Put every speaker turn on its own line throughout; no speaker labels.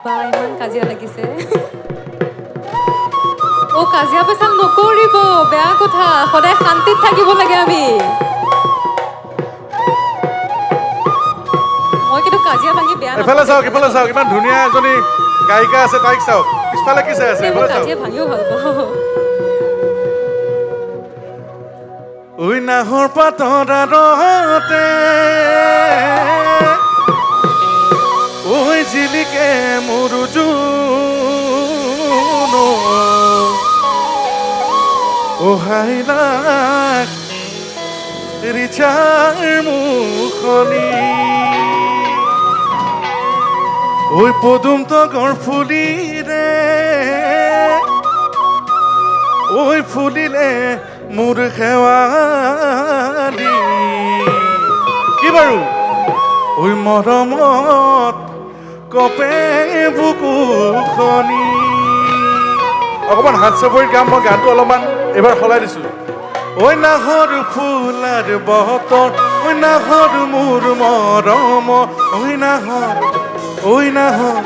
বা ইমান কাজিয়া লাগিছে ও কাজিয়া পেচাল নকৰিব বেয়া কথা সদায় শান্তিত থাকিব লাগে আমি মই কিন্তু কাজিয়া ভাঙি বেয়া
এফালে চাওক ইমান ধুনীয়া এজনী গায়িকা আছে তাইক চাওক পিছফালে কি চাই আছে এফালে চাওক
কাজিয়া ভাঙিও ভাল পাওঁ
ওই নাহৰ পাতৰ আৰতে ওই জিলিকে মোৰ জোন ও হাইলাক ৰিচাৰ মুখনি ওই পদুম তগৰ ফুলিৰে ওই ফুলিলে মোৰ খেৱালি কি বাৰু ওই মৰমত কপে বুকুখনি অকণমান হাত চাপৰিত গাম মই গানটো অলপমান এইবাৰ সলাই দিছোঁ ঐ নাহৰ ফুলাৰ বতৰ ঐ নাহৰ মোৰ মৰম ঐ নাহৰ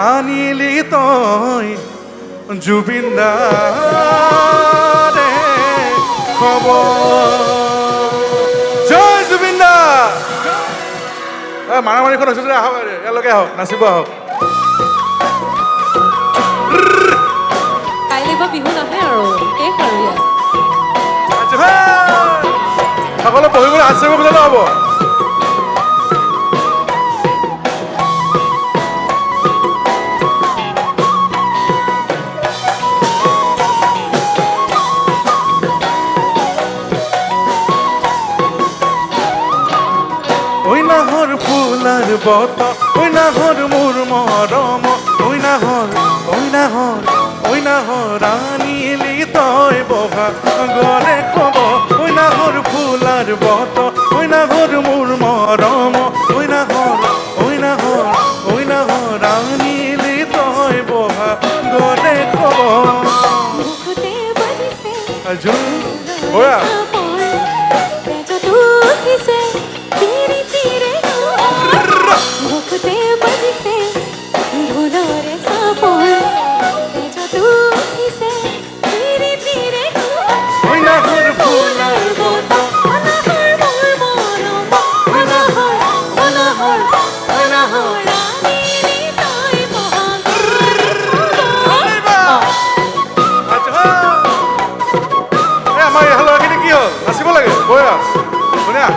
আনিলি তই জুবিন দাৰে খবৰ জয় জুবিন দা মাৰামাৰিখন হৈছে যে আহক ইয়ালৈকে আহক নাচিব আহক
কাইলৈ বা বিহু নাহে আৰু শেষ আৰু ইয়াত
সকলো বহিবলৈ হাত চাব বুজালে হ'ব ফুলার বত ওই নাহর মোর মরম ওই নাহর আনিলি তই বহা গলে খব ওই নাহর ফুলার বত ওই নাহর মোর মরম ওই নাহর আনিলি তই বহা গলে খব ওরা নাচিব লাগে বয়া ধুনীয়া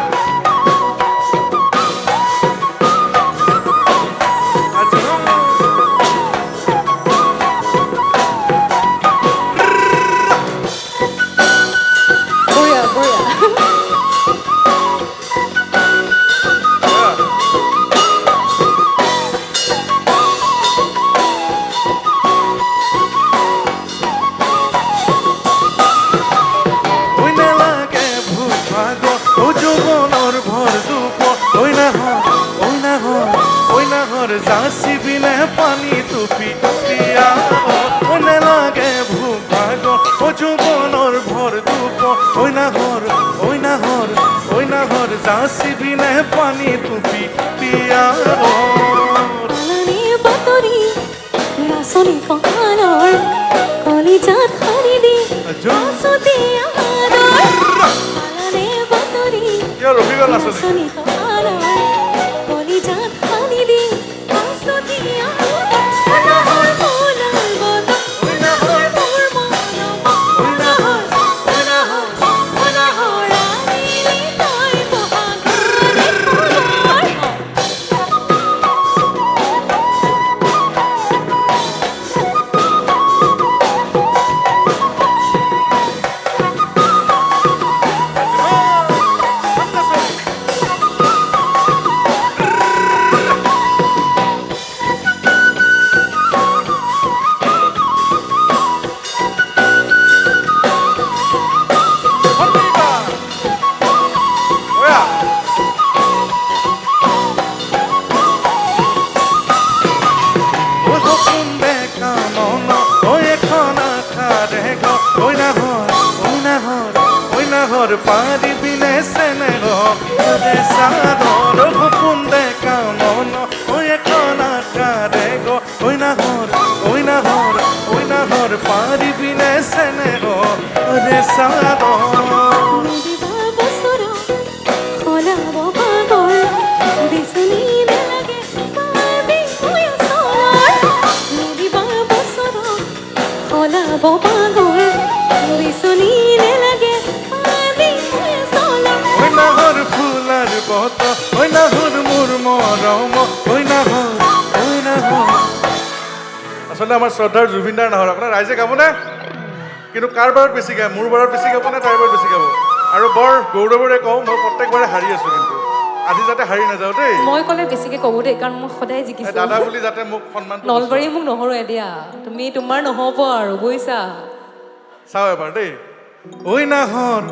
जासी बिने पानी तुपी पिया ओने लागे भूख भागो ओ जुबनर भर दुप ओई ना घर जासी बिने पानी तुपी पिया
আলানে বাতরি রাসনি কহানর কলিজাত হারিদি আসতে আহানর আলানে বাতরি রাসনি কহানর কলিজাত হারিদি আসতে আহানর ফুলার বত ওই নাহর মোর মরম ওই নাহর আনিলি তই বহাগ
পারি বিনে সেনে রে সাদর হুকুম দেখা মন ওই এখন আকারে গো ঐ নাহৰ ঐ নাহৰ ঐ নাহৰ পাৰিবিনে চেনেহ ৰে চাদৰ
নিদিবা বছৰ সলাব পাগল বিচনী নেলাগে পাবি মই চলাৰ নিদিবা বছৰ সলাব পাগল বিচনী নেলাগে পাবি মই চলাৰ
ঐ নাহৰ ফুলাৰ বত ঐ নাহৰ মোৰ মৰম ঐ নাহৰ ঐ নাহৰ আচলতে আমাৰ শ্ৰদ্ধাৰ জুবিনদাৰ নাহৰ আপোনাৰ ৰাইজে গাবনে কিন্তু কাৰ বাৰত বেছি গায় মোৰ বাৰত বেছি গাব নে তাইৰ বাৰত বেছি গাব আৰু বৰ গৌৰৱৰে কওঁ মই প্ৰত্যেকবাৰে হাৰি আছোঁ কিন্তু আজি যাতে হাৰি নাযাওঁ দেই
মই ক'লে বেছিকে ক'ব দেই কাৰণ মই সদায়
এই
জিকিছোঁ
দাদা বুলি যাতে মোক সন্মান
নলবাৰী মোক নহৰুৱাই দিয়া তুমি তোমাৰ নহ'ব আৰু বুজিছা
চাওঁ এবাৰ দেই ঐ নাহৰ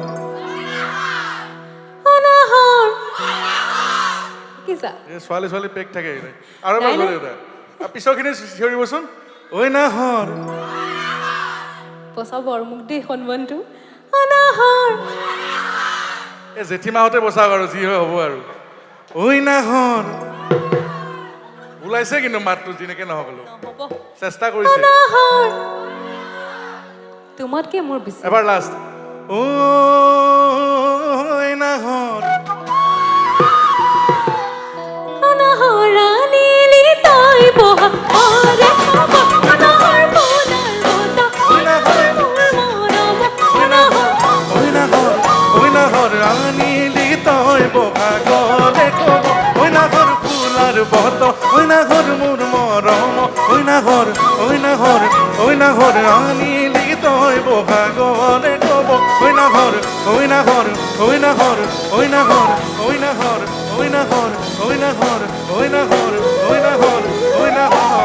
অনাহৰ
শিকিছা
এই ছোৱালী ছোৱালী পেক থাকে আৰু
নাই,
এবাৰ
নাই।
দেউতা পিছৰখিনি চিঞৰিবচোন ঐ নাহৰ
বচাব আৰু মোক দেই সন্মানটো
অনাহৰ
এই জেঠীমাহঁতে বচাওক আৰু যি হয় হ'ব আৰু ঐ নাহৰ ওলাইছে কিন্তু মাতটো যেনেকৈ নহওক হ'লেও
হ'ব
চেষ্টা কৰিছে
অনাহৰ
তোমাতকে মোৰ বেছি
এবাৰ লাষ্ট ঐ নাহৰ
অনাহৰ আনিলি তই বহা অৰে খব অনাহৰ ফুলাৰ বত
ঐ নাহৰ
মোৰ মৰম অনাহৰ
ঐ নাহৰ ঐ নাহৰ আনিলি তই বহাগলে ক'ব ঐ নাহৰ ফুলাৰ বত ঐ নাহৰ মোৰ মৰম ঐ নাহৰ ঐ নাহৰ ঐ নাহৰ আনিলি তই বহাগলে ক'ব ঐ নাহৰ ঐ নাহৰ ঐ নাহৰ ঐ নাহৰ ঐ নাহৰ ঐ নাহৰ ঐ নাহৰ ঐ নাহৰ ঐ নাহৰ ঐ নাহৰ